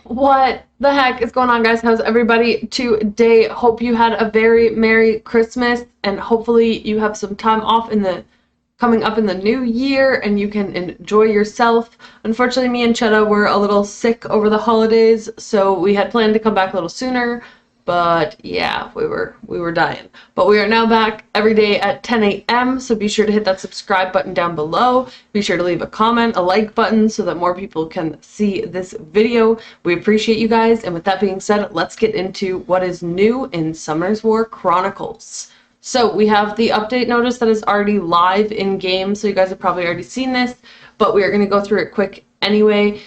What the heck is going on, guys? How's everybody today? Hope you had a very Merry Christmas, and hopefully you have some time off coming up in the new year and you can enjoy yourself. Unfortunately, me and Chetta were a little sick over the holidays, so we had planned to come back a little sooner, but yeah, we were dying. But we are now back every day at 10 a.m., so be sure to hit that subscribe button down below. Be sure to leave a comment, a like button, so that more people can see this video. We appreciate you guys, and with that being said, let's get into what is new in Summoner's War Chronicles. So we have the update notice that is already live in game, so you guys have probably already seen this, but we are going to go through it quick anyway.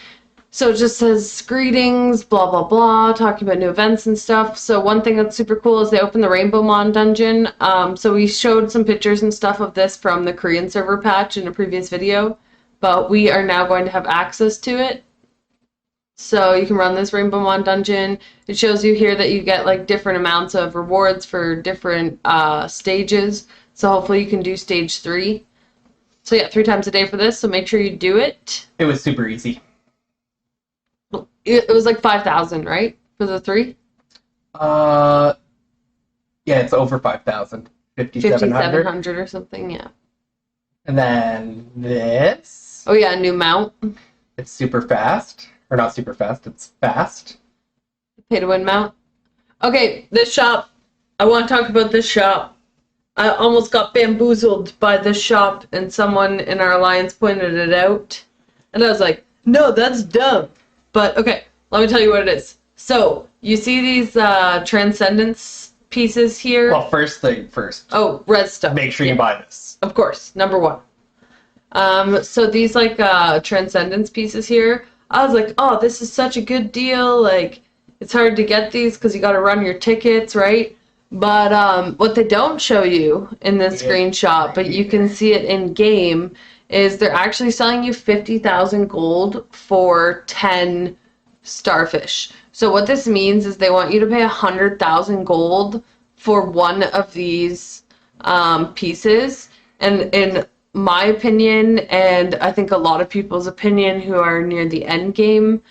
So it just says greetings, blah, blah, blah, talking about new events and stuff. So one thing that's super cool is they opened the Rainbow Mon dungeon. So we showed some pictures and stuff of this from the Korean server patch in a previous video, but we are now going to have access to it. So you can run this Rainbow Mon dungeon. It shows you here that you get like different amounts of rewards for different stages. So hopefully you can do stage 3. So yeah, 3 times a day for this, so make sure you do it. It was super easy. It was like 5,000, right? For the 3? Yeah, it's over 5,000. 5,700. 5,700 or something, yeah. And then this. Oh yeah, a new mount. It's super fast. Or not super fast, it's fast. Pay to win mount. Okay, this shop. I want to talk about this shop. I almost got bamboozled by this shop, and someone in our alliance pointed it out. And I was like, no, that's dumb. But okay, let me tell you what it is. So, you see these Transcendence pieces here? Well, first thing first. Oh, red stuff. Make sure you buy this. Of course, number 1. So these like Transcendence pieces here, I was like, oh, this is such a good deal. Like, it's hard to get these because you got to run your tickets, right? But what they don't show you in this screenshot, but you can see it in game, is they're actually selling you 50,000 gold for 10 starfish. So what this means is they want you to pay 100,000 gold for one of these pieces. And in my opinion, and I think a lot of people's opinion who are near the end game,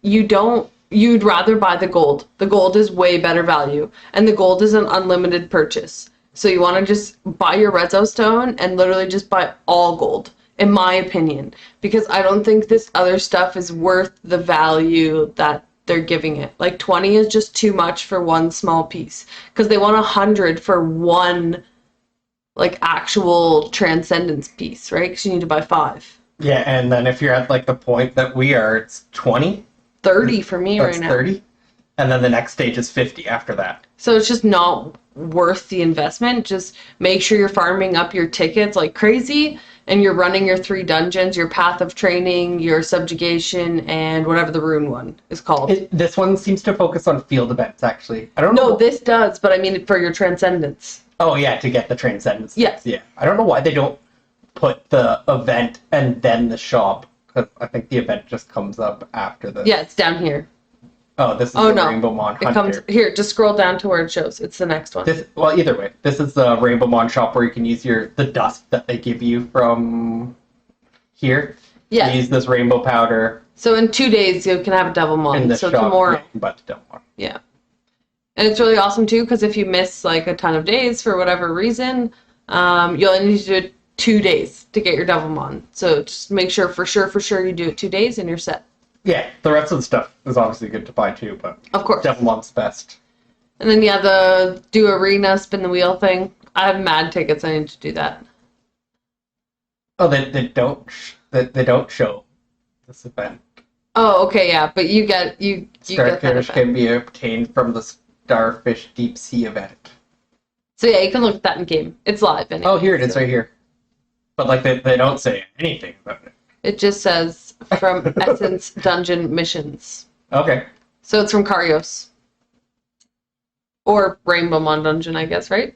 you'd rather buy the gold. The gold is way better value, and the gold is an unlimited purchase. So you want to just buy your Rezo stone and literally just buy all gold, in my opinion, because I don't think this other stuff is worth the value that they're giving it. Like 20 is just too much for one small piece, because they want 100 for one like actual Transcendence piece, right? Because you need to buy 5. Yeah, and then if you're at like the point that we are, it's 20. 30 for me right now. 30. And then the next stage is 50 after that. So it's just not worth the investment. Just make sure you're farming up your tickets like crazy, and you're running your 3 dungeons, your Path of Training, your Subjugation, and whatever the Rune one is called. This one seems to focus on field events, actually. I don't know. No, this does, but I mean for your Transcendence. Oh, yeah, to get the Transcendence. Yes. Yeah. I don't know why they don't put the event and then the shop, because I think the event just comes up after the... Yeah, it's down here. Oh, this is the Rainbow Mon Hunter. It comes here. Just scroll down to where it shows. It's the next one. Well, either way, this is the Rainbow Mon shop where you can use the dust that they give you from here. Yeah. Use this rainbow powder. So in 2 days you can have a Devil Mon. In the so shop, tomorrow. yeah, but the Devil Mon. Yeah. And it's really awesome too, because if you miss like a ton of days for whatever reason, you'll only need to do it 2 days to get your Devil Mon. So just make sure for sure you do it 2 days and you're set. Yeah, the rest of the stuff is obviously good to buy too, but of course, Devil Mon's best. And then yeah, the do arena spin the wheel thing. I have mad tickets. I need to do that. Oh, they don't show this event. Oh, okay, yeah, but you get Starfish can be obtained from the Starfish Deep Sea event. So yeah, you can look at that in game. It's live anyway. Oh, here it is, right here. But like they don't say anything about it. It just says from Essence Dungeon Missions. Okay. So it's from Karios. Or Rainbow Mon Dungeon, I guess, right?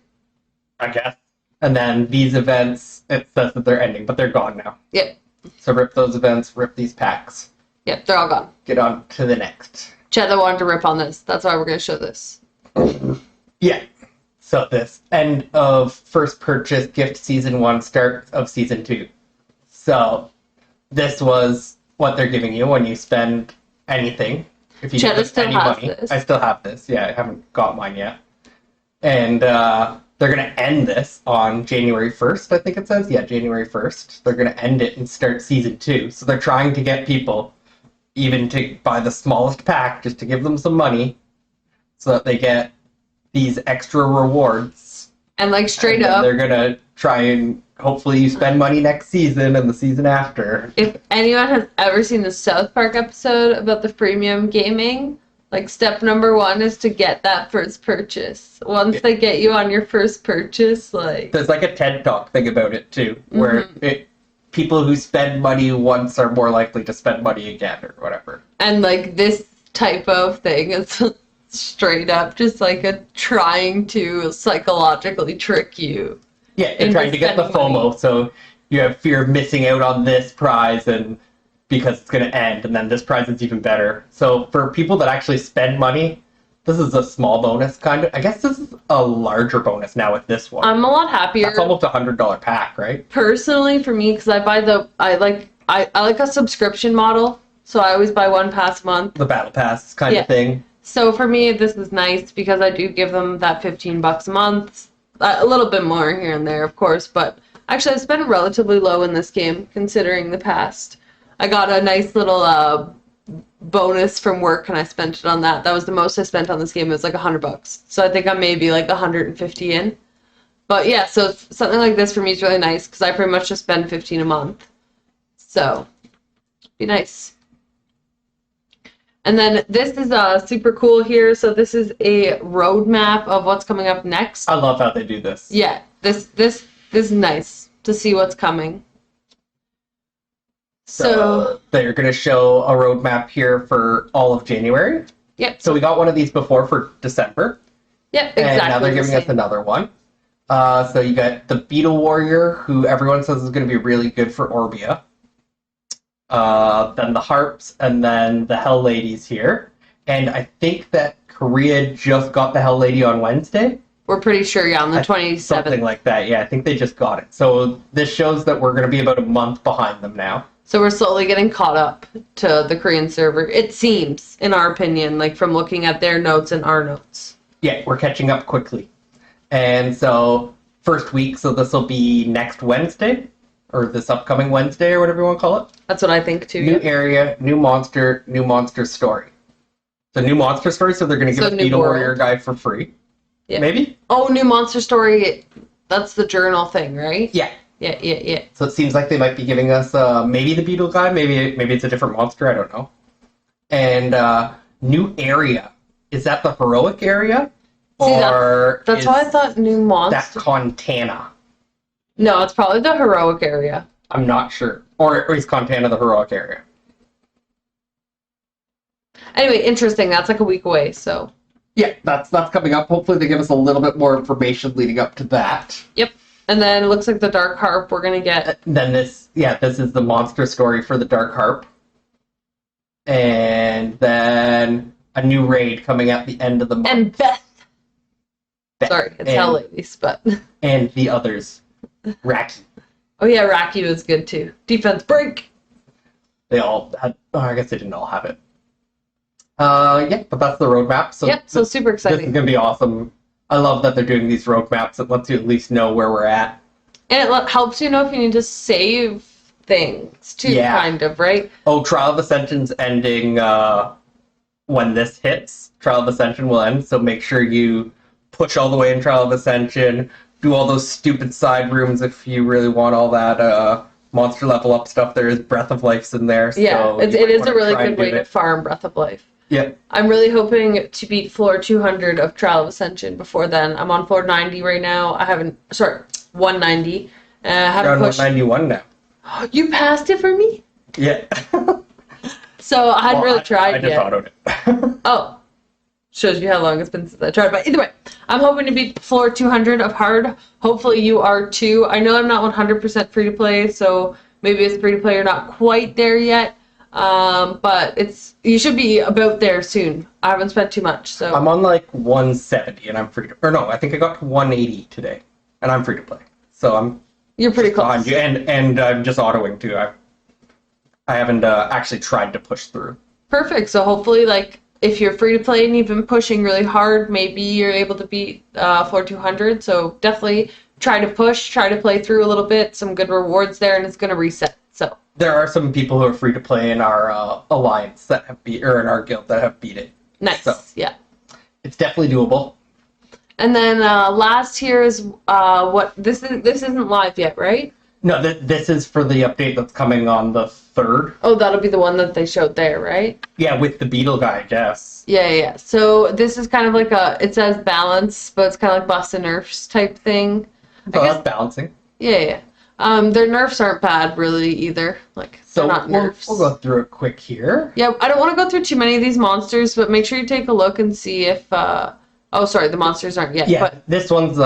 I guess. And then these events, it says that they're ending, but they're gone now. Yep. So rip those events, rip these packs. Yep, they're all gone. Get on to the next. Chet wanted to rip on this. That's why we're going to show this. Yeah. So this end of first purchase, gift season 1, start of season 2. So this was what they're giving you when you spend anything. If you Cheddar give still any has money, this. I still have this. Yeah, I haven't got mine yet. And they're going to end this on January 1st, I think it says. Yeah, January 1st. They're going to end it and start season 2. So they're trying to get people even to buy the smallest pack just to give them some money so that they get these extra rewards. And like straight And then up, they're going to try and hopefully you spend money next season and the season after. if anyone has ever seen the South Park episode about the freemium gaming, like step number 1 is to get that first purchase. Once they get you on your first purchase, like There's like a TED Talk thing about it too, where people who spend money once are more likely to spend money again or whatever. and like this type of thing is straight up just like a trying to psychologically trick you. Yeah, they're trying to get the spending money. FOMO, so you have fear of missing out on this prize and because it's going to end, and then this prize is even better. So for people that actually spend money, this is a small bonus, kind of. I guess this is a larger bonus now with this one. I'm a lot happier. That's almost $100 pack, right? Personally, for me, because I like a subscription model, so I always buy one pass a month. The battle pass kind Yeah. of thing. So for me, this is nice because I do give them that $15 a month, a little bit more here and there, of course. But actually, I spent relatively low in this game considering the past. I got a nice little bonus from work, and I spent it on that. That was the most I spent on this game. It was like $100. So I think I'm maybe like 150 in. But yeah, so something like this for me is really nice because I pretty much just spend 15 a month. So, be nice. And then this is super cool here. So this is a roadmap of what's coming up next. I love how they do this. Yeah, this is nice to see what's coming. So they're going to show a roadmap here for all of January. yep. So we got one of these before for December. Yep, exactly. And now they're the giving us same. another one. So you got the Beetle Warrior, who everyone says is going to be really good for Orbia. Then the Harps, and then the Hell Ladies here. And I think that Korea just got the Hell Lady on Wednesday. We're pretty sure, yeah, on the 27th. Something like that. Yeah, I think they just got it. So this shows that we're going to be about a month behind them now. So we're slowly getting caught up to the Korean server. It seems, in our opinion, like from looking at their notes and our notes. Yeah, we're catching up quickly. And so, first week, so this will be next Wednesday, or this upcoming Wednesday, or whatever you want to call it. That's what I think too. New Yeah. area, new monster story. So new monster story, so they're going to give So us new Beetle world. Warrior guy for free. Yeah. Maybe? Oh, new monster story. That's the journal thing, right? Yeah. Yeah. So it seems like they might be giving us maybe the Beetle guy, maybe it's a different monster, I don't know. And new area. Is that the heroic area? See, Or that's is why I thought new monster. that Contana? No, it's probably the heroic area. I'm not sure. Or is Contana the heroic area? Anyway, interesting. That's like a week away, so. Yeah, that's coming up. Hopefully they give us a little bit more information leading up to that. Yep. And then it looks like the Dark Harp we're going to get. Then this is the monster story for the Dark Harp. And then a new raid coming at the end of the month. And Beth. Beth. Sorry, it's Hell Ladies, but. And the others. Raki. Oh yeah, Raki was good too. Defense break. They all had, I guess they didn't all have it. Yeah, but that's the roadmap. So Yep, so super this is exciting. going to be awesome. I love that they're doing these roadmaps. It lets you at least know where we're at. And it helps you know if you need to save things too, Yeah. kind of, right? Oh, Trial of Ascension's ending when this hits. Trial of Ascension will end, so make sure you push all the way in Trial of Ascension, do all those stupid side rooms if you really want all that monster level up stuff. There is Breath of Life's in there. Yeah, so it you might is wanna a really try and good way do to it. farm Breath of Life. Yeah. I'm really hoping to beat floor 200 of Trial of Ascension before then. I'm on floor 90 right now. 190. I You're haven't on pushed. 191 now. You passed it for me? Yeah. So I hadn't really tried I just yet. autoed it. Oh. Shows you how long it's been since I tried. But either way, I'm hoping to beat floor 200 of hard. Hopefully you are too. I know I'm not 100% free to play, so maybe as free to play you're not quite there yet. But you should be about there soon. I haven't spent too much, so. I'm on like 170 and I'm free to, or no, I think I got to 180 today and I'm free to play. So You're pretty behind close. you, and I'm just autoing too. I haven't actually tried to push through. Perfect. So hopefully, like, if you're free to play and you've been pushing really hard, maybe you're able to beat floor 200. So definitely try to push, try to play through a little bit. Some good rewards there, and it's going to reset. So There are some people who are free to play in our alliance that have beat, or in our guild that have beat it. nice. So Yeah. it's definitely doable. And then last here is what this isn't live yet, right? No, this is for the update that's coming on the 3rd. Oh, that'll be the one that they showed there, right? Yeah, with the beetle guy, I guess. Yeah. So this is kind of like it says balance, but it's kind of like buffs and nerfs type thing. So I guess, that's balancing. yeah. Their nerfs aren't bad really either. Like, So they're not nerfs. we'll go through it quick here. Yeah, I don't want to go through too many of these monsters, but make sure you take a look and see if oh, sorry, the monsters aren't yet. Yeah, But this one's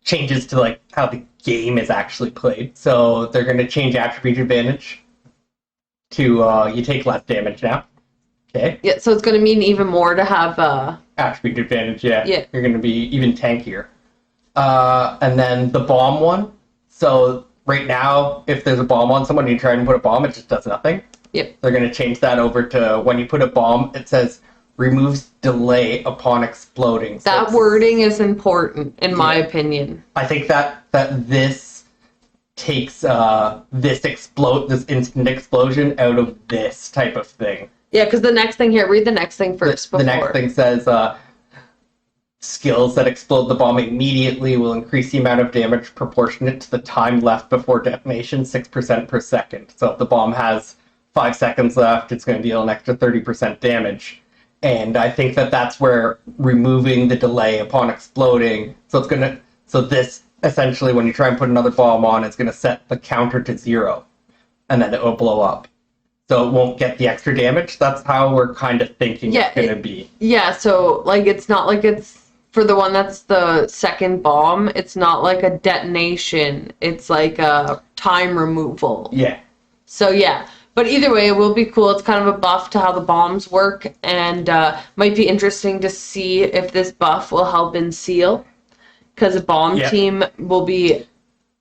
changes to like how the game is actually played. So they're going to change attribute advantage to you take less damage now. Okay. yeah, so it's going to mean even more to have Attribute advantage, yeah. Yeah. You're going to be even tankier. And then the bomb one. So right now, if there's a bomb on someone and you try and put a bomb, it just does nothing. Yep. They're going to change that over to when you put a bomb, it says removes delay upon exploding. So that wording is important in my opinion. I think that this takes this instant explosion out of this type of thing. Yeah, because the next thing here, read the next thing first. The next thing says skills that explode the bomb immediately will increase the amount of damage proportionate to the time left before detonation 6% per second. So if the bomb has 5 seconds left, it's going to deal an extra 30% damage. And I think that's where removing the delay upon exploding. So this essentially, when you try and put another bomb on, it's going to set the counter to 0, and then it will blow up. So it won't get the extra damage. That's how we're kind of thinking it's going to be. Yeah, so like it's not like it's for the one that's the second bomb. It's not like a detonation. It's like a time removal. Yeah. So yeah. But either way, it will be cool. It's kind of a buff to how the bombs work, and might be interesting to see if this buff will help in Seal, because a bomb team will be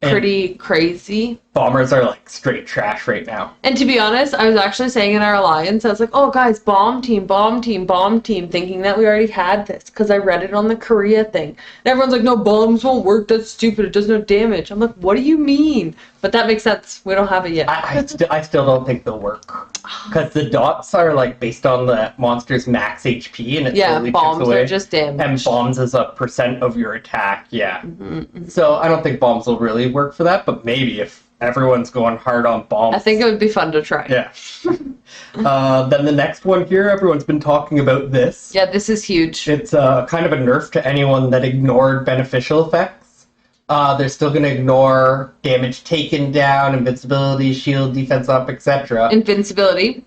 pretty crazy. Bombers are like straight trash right now. And to be honest, I was actually saying in our alliance, I was like, oh guys, bomb team, thinking that we already had this, because I read it on the Korea thing. And everyone's like, no, bombs won't work, that's stupid, it does no damage. I'm like, what do you mean? But that makes sense, we don't have it yet. I still don't think they'll work. Because the dots are like based on the monster's max HP, and it slowly bombs chips away. are just damage. And bombs is a % of your attack, yeah. Mm-hmm. So I don't think bombs will really work for that, but maybe if everyone's going hard on bombs. I think it would be fun to try. Yeah. Then the next one here, everyone's been talking about this. Yeah, this is huge. It's kind of a nerf to anyone that ignored beneficial effects. They're still going to ignore damage taken down, invincibility, shield, defense up, etc. Invincibility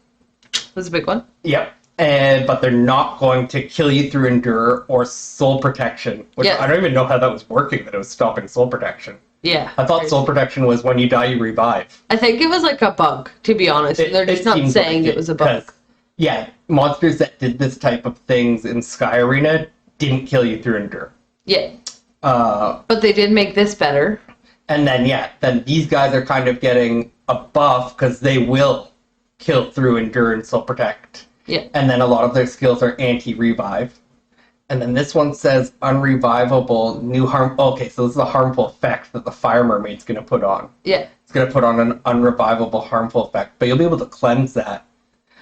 was a big one. Yep. But they're not going to kill you through endure or soul protection, which I don't even know how that was working, that it was stopping soul protection. Yeah. I thought soul protection was when you die, you revive. I think it was like a bug, to be honest. They're just not saying it was a bug. Yeah, monsters that did this type of things in Sky Arena didn't kill you through endure. Yeah. But they did make this better. And then these guys are kind of getting a buff because they will kill through endure and soul protect. Yeah. And then a lot of their skills are anti-revive. And then this one says unrevivable new harm. Okay, so this is a harmful effect that the fire mermaid's going to put on. Yeah. It's going to put on an unrevivable harmful effect, but you'll be able to cleanse that.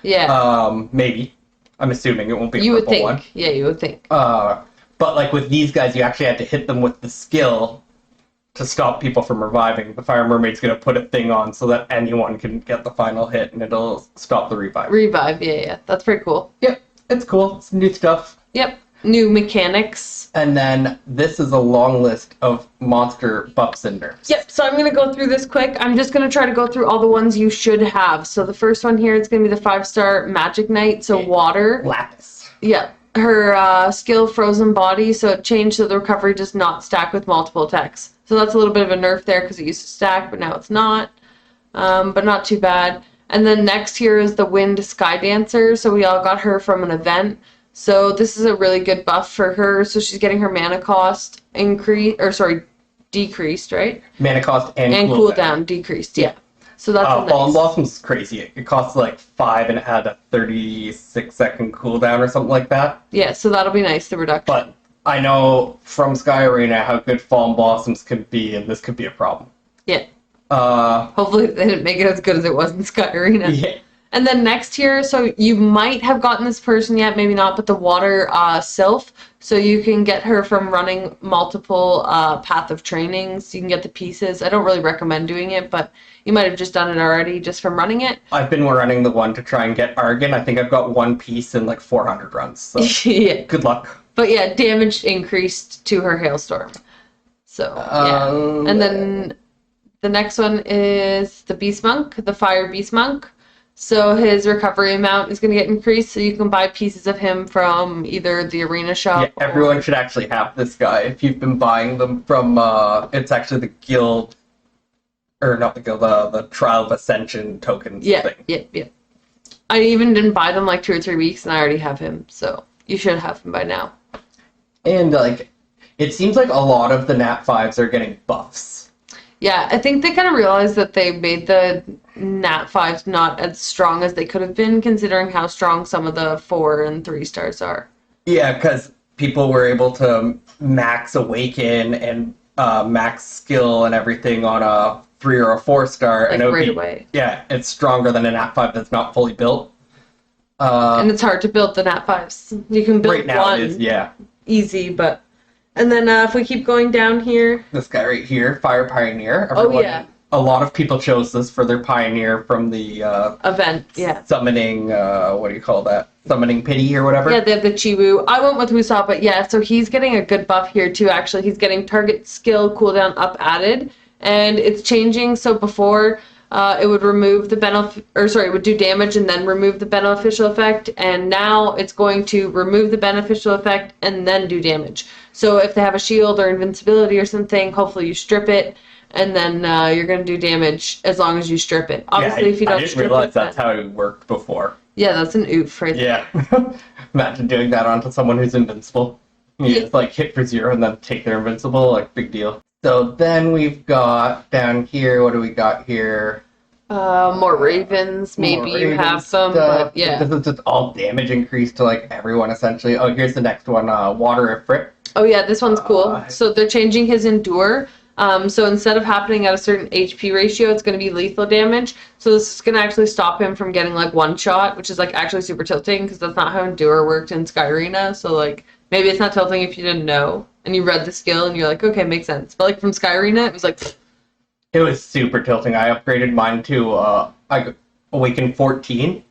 Yeah. Maybe. I'm assuming it won't be a you would purple think. one. Yeah, you would think. But like with these guys, you actually had to hit them with the skill to stop people from reviving. The fire mermaid's going to put a thing on so that anyone can get the final hit, and it'll stop the revive. Revive, yeah. That's pretty cool. Yep, it's cool. It's new stuff. Yep. New mechanics. And then this is a long list of monster buffs and nerfs. Yep, so I'm going to go through this quick. I'm just going to try to go through all the ones you should have. So the first one here is going to be the 5-star Magic Knight, so water. Lapis. Yeah. Her skill Frozen Body, so it changed so the recovery does not stack with multiple attacks. So that's a little bit of a nerf there because it used to stack, but now it's not. But not too bad. And then next here is the Wind Sky Dancer, so we all got her from an event. So this is a really good buff for her. So she's getting her mana cost decreased, right? Mana cost and cooldown decreased, yeah. So that's a Fallen nice. Blossom's crazy. It costs like 5 and it had a 36-second cooldown or something like that. Yeah, so that'll be nice, the reduction. But I know from Sky Arena how good Fallen Blossoms could be, and this could be a problem. Yeah. Uh, Hopefully they didn't make it as good as it was in Sky Arena. yeah. And then next here, so you might have gotten this person yet, maybe not, but the Water Sylph. So you can get her from running multiple Path of Trainings. You can get the pieces. I don't really recommend doing it, but you might have just done it already just from running it. I've been running the one to try and get Argon. I think I've got one piece in like 400 runs. So Yeah. good luck. But yeah, damage increased to her Hailstorm. So, yeah. And then the next one is the Beast Monk, the Fire Beast Monk. So his recovery amount is going to get increased, so you can buy pieces of him from either the arena shop. Yeah, everyone should actually have this guy. If you've been buying them from, it's actually the guild, or not the guild, the Trial of Ascension tokens thing. Yeah. I even didn't buy them like 2 or 3 weeks, and I already have him, so you should have him by now. And, like, it seems like a lot of the Nat 5s are getting buffs. Yeah, I think they kind of realized that they made the Nat 5s not as strong as they could have been, considering how strong some of the 4 and 3 stars are. Yeah, because people were able to max Awaken and max skill and everything on a 3 or a 4 star. Like and right away. Yeah, it's stronger than a Nat 5 that's not fully built. And it's hard to build the Nat 5s. You can build right now one it is, yeah. easy, but... And then if we keep going down here... This guy right here, Fire Pioneer. Yeah. A lot of people chose this for their Pioneer from the... event, yeah. Summoning, what do you call that? Summoning Pity or whatever? Yeah, they have the Chiwu. I went with Wusa, but yeah, so he's getting a good buff here too, actually. He's getting target skill cooldown up added, and it's changing. So before, it would remove the it would do damage and then remove the beneficial effect, and now it's going to remove the beneficial effect and then do damage. So if they have a shield or invincibility or something, hopefully you strip it, and then you're going to do damage as long as you strip it. Obviously, if you don't I didn't strip realize it, that's how it worked before. Yeah, that's an oof right there. Yeah. Imagine doing that onto someone who's invincible. You just like hit for 0 and then take their invincible, like big deal. So then we've got down here, what do we got here? More ravens, maybe you have some, but yeah. This is just all damage increase to like everyone essentially. Oh, here's the next one, Water Ifrit. Oh yeah, this one's cool. So they're changing his Endure. So instead of happening at a certain HP ratio, it's going to be lethal damage. So this is going to actually stop him from getting like one shot, which is like actually super tilting because that's not how Endure worked in Sky Arena. So like maybe it's not tilting if you didn't know and you read the skill and you're like, okay, makes sense. But like from Sky Arena, it was like... It was super tilting. I upgraded mine to Awaken 14,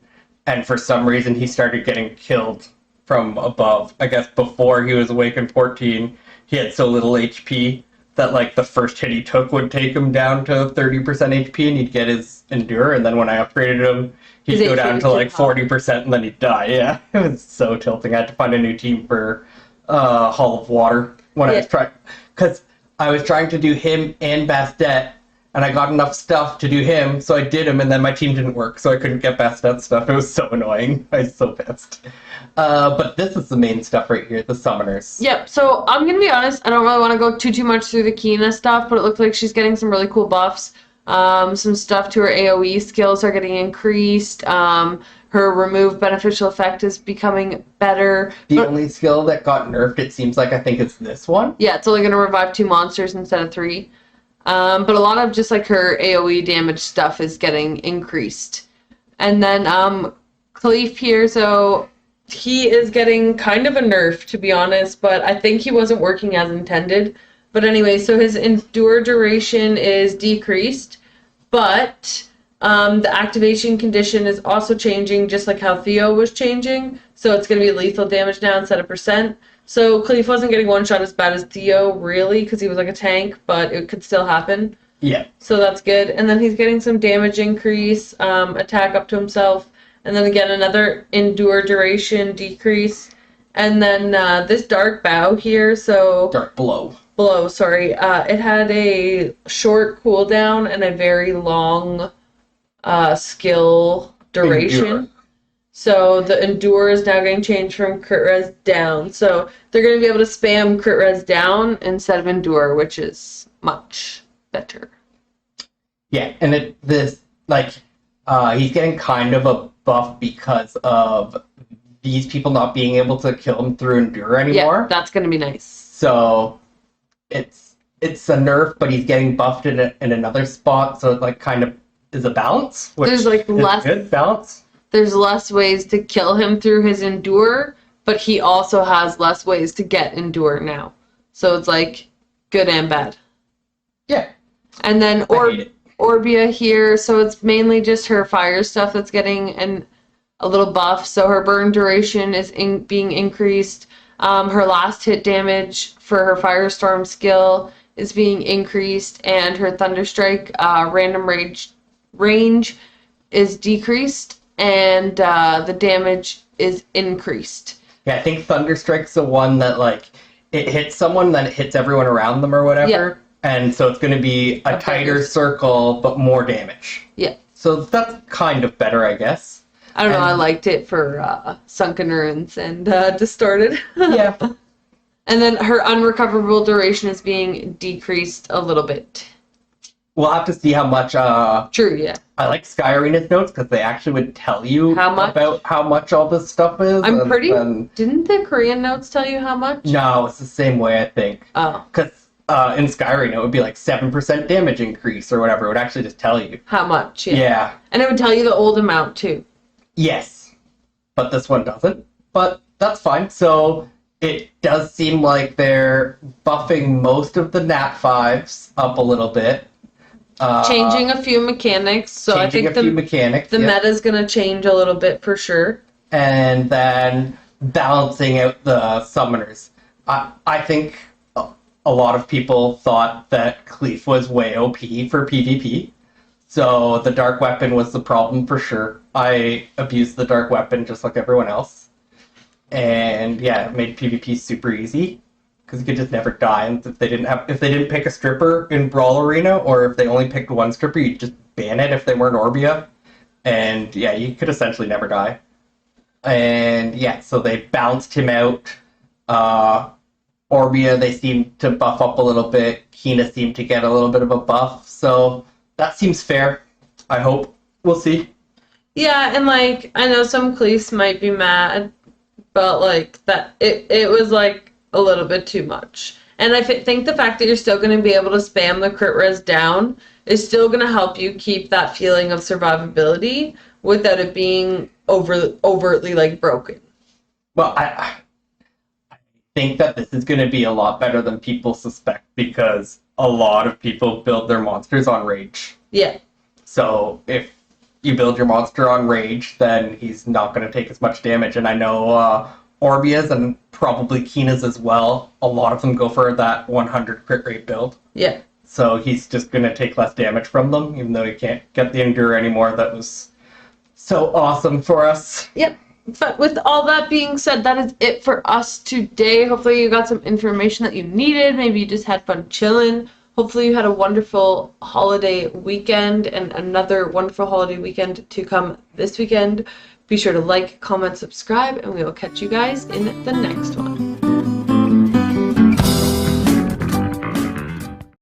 and for some reason he started getting killed from above. I guess before he was Awaken 14, he had so little HP that like the first hit he took would take him down to 30% HP and he'd get his Endure, and then when I upgraded him, he'd go down to like 40% and then he'd die. Yeah, it was so tilting. I had to find a new team for Hall of Water when I was trying, because I was trying to do him and Bastet, and I got enough stuff to do him, so I did him, and then my team didn't work, so I couldn't get Bastet stuff. It was so annoying. I was so pissed. But this is the main stuff right here, the summoners. Yep, so I'm going to be honest, I don't really want to go too much through the Kina stuff, but it looks like she's getting some really cool buffs. Some stuff to her AoE skills are getting increased. Her remove beneficial effect is becoming better. The only skill that got nerfed, it seems like, I think it's this one. Yeah, it's only going to revive 2 monsters instead of 3. But a lot of just like her AoE damage stuff is getting increased. And then Khalif here, so he is getting kind of a nerf, to be honest, but I think he wasn't working as intended. But anyway, so his Endure duration is decreased, but the activation condition is also changing, just like how Theo was changing. So it's going to be lethal damage now instead of percent. So Khalif wasn't getting one shot as bad as Theo, really, because he was like a tank, but it could still happen. Yeah. So that's good. And then he's getting some damage increase, attack up to himself, and then again another Endure duration decrease. And then this Dark Bow here, so... Dark Blow. Sorry. It had a short cooldown and a very long skill duration. Endure. So the Endure is now getting changed from crit res down. So they're going to be able to spam crit res down instead of Endure, which is much better. Yeah, and this like he's getting kind of a buff because of these people not being able to kill him through Endure anymore. Yeah, that's gonna be nice. So it's a nerf, but he's getting buffed in another spot, so it like kind of is a balance. Which There's like is less good balance. There's less ways to kill him through his Endure, but he also has less ways to get Endure now. So it's like good and bad. Yeah. And then I hate it. Orbia here, so it's mainly just her fire stuff that's getting a little buff. So her burn duration is being increased. Her last hit damage for her Firestorm skill is being increased, and her Thunderstrike random range is decreased, and the damage is increased. Yeah, I think Thunderstrike's the one that like it hits someone, then it hits everyone around them or whatever. Yeah. And so it's going to be a tighter circle, but more damage. Yeah. So that's kind of better, I guess. I don't know, I liked it for Sunken Ruins and Distorted. Yeah. And then her unrecoverable duration is being decreased a little bit. We'll have to see how much... True, yeah. I like Sky Arena's notes because they actually would tell you about how much all this stuff is. Didn't the Korean notes tell you how much? No, it's the same way, I think. Oh. Because in Sky Arena, it would be like 7% damage increase or whatever. It would actually just tell you. How much, Yeah. And it would tell you the old amount, too. Yes. But this one doesn't. But that's fine. So it does seem like they're buffing most of the Nat 5s up a little bit. Changing a few mechanics. So I think the meta's going to change a little bit for sure. And then balancing out the summoners. I think a lot of people thought that Cleef was way OP for PvP. So the Dark Weapon was the problem for sure. I abused the Dark Weapon just like everyone else. And yeah, it made PvP super easy. Because you could just never die. And if they didn't pick a stripper in Brawl Arena, or if they only picked one stripper, you'd just ban it if they weren't Orbia. And yeah, you could essentially never die. And yeah, so they balanced him out. Orbia, they seemed to buff up a little bit. Kina seemed to get a little bit of a buff. So that seems fair. I hope. We'll see. Yeah, and like, I know some Cleese might be mad, but like, that it was like a little bit too much. And I think the fact that you're still going to be able to spam the crit res down is still going to help you keep that feeling of survivability without it being overtly like broken. Well, I think that this is going to be a lot better than people suspect because a lot of people build their monsters on rage. Yeah. So if you build your monster on rage, then he's not going to take as much damage. And I know Orbia's and probably Kina's as well, a lot of them go for that 100 crit rate build. Yeah. So he's just going to take less damage from them, even though he can't get the Endure anymore. That was so awesome for us. Yep. But with all that being said, that is it for us today. Hopefully you got some information that you needed. Maybe you just had fun chilling. Hopefully you had a wonderful holiday weekend and another wonderful holiday weekend to come this weekend. Be sure to like, comment, subscribe, and we will catch you guys in the next one.